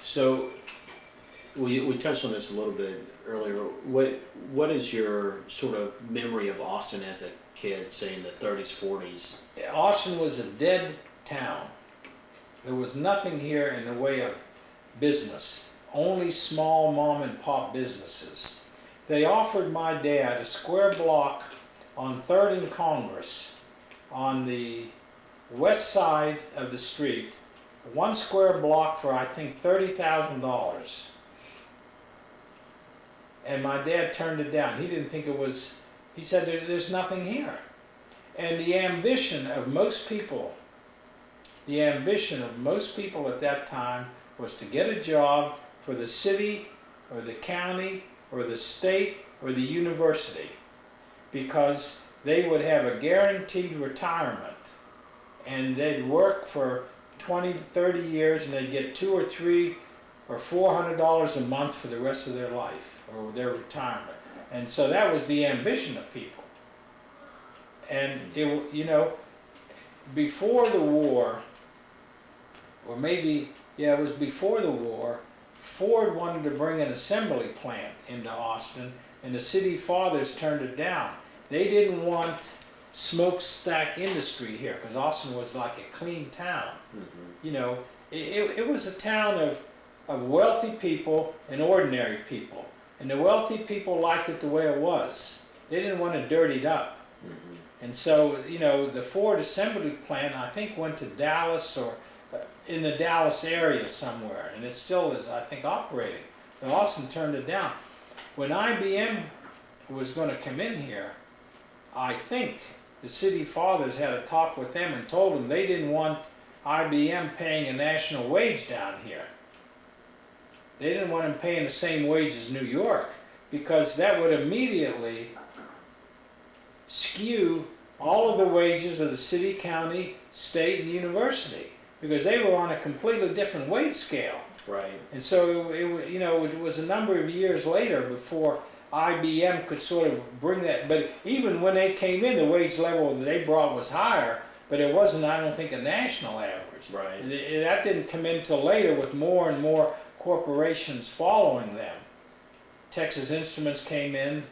So we touched on this a little bit earlier. What is your sort of memory of Austin as a kid, say in the 30s, 40s? Austin was a dead town. There was nothing here in the way of business, only small mom and pop businesses. They offered my dad a square block on 3rd and Congress on the west side of the street, one square block for I think $30,000. And my dad turned it down. He didn't think it was, he said there's nothing here. And the ambition of most people at that time was to get a job for the city or the county or the state or the university, because they would have a guaranteed retirement and they'd work for 20 to 30 years and they'd get $200 or $300 or $400 a month for the rest of their life or their retirement. And so that was the ambition of people. And it, you know, before the war, or maybe, yeah, it was before the war, Ford wanted to bring an assembly plant into Austin, and the city fathers turned it down. They didn't want smokestack industry here, because Austin was like a clean town. Mm-hmm. You know, it was a town of wealthy people and ordinary people. And the wealthy people liked it the way it was. They didn't want it dirtied up. Mm-hmm. And so, you know, the Ford assembly plant, I think, went to Dallas or in the Dallas area somewhere, and it still is, I think, operating. But Austin turned it down. When IBM was going to come in here, I think the city fathers had a talk with them and told them they didn't want IBM paying a national wage down here. They didn't want them paying the same wage as New York, because that would immediately skew all of the wages of the city, county, state, and university, because they were on a completely different wage scale. Right. And so it, you know, it was a number of years later before IBM could sort of bring that. But even when they came in, the wage level that they brought was higher, but it wasn't, I don't think, a national average. Right. That didn't come in till later, with more and more corporations following them. Texas Instruments came in.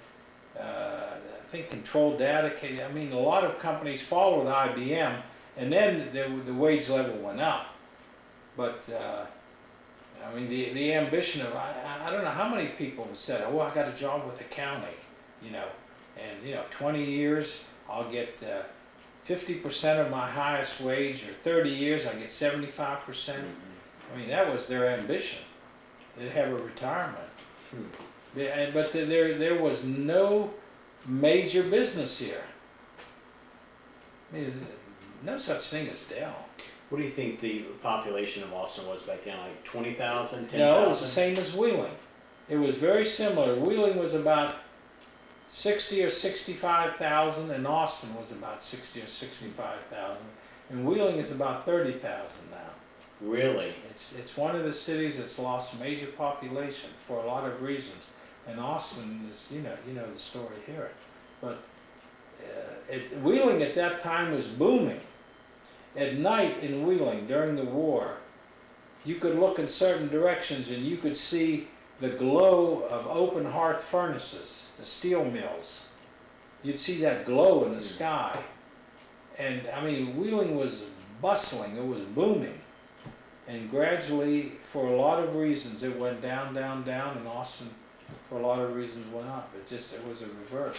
I think Control Data came. I mean, a lot of companies followed IBM, and then the wage level went up. But I mean, the ambition of, I don't know how many people said, oh, I got a job with the county, you know, and, you know, 20 years, I'll get 50% of my highest wage, or 30 years, I get 75%. Mm-hmm. I mean, that was their ambition. They'd have a retirement. Hmm. But there was no major business here. I mean, no such thing as Dell. What do you think the population of Austin was back then? Like 20,000, 10,000? No, it was the same as Wheeling. It was very similar. Wheeling was about 60 or 65,000, and Austin was about 60 or 65,000. And Wheeling is about 30,000 now. Really? It's one of the cities that's lost major population for a lot of reasons. And Austin is, you know the story here. But Wheeling at that time was booming. At night in Wheeling during the war, you could look in certain directions and you could see the glow of open hearth furnaces, the steel mills. You'd see that glow in the sky. And I mean, Wheeling was bustling, it was booming. And gradually, for a lot of reasons, it went down, down, down, and Austin, for a lot of reasons, went up. It was a reverse.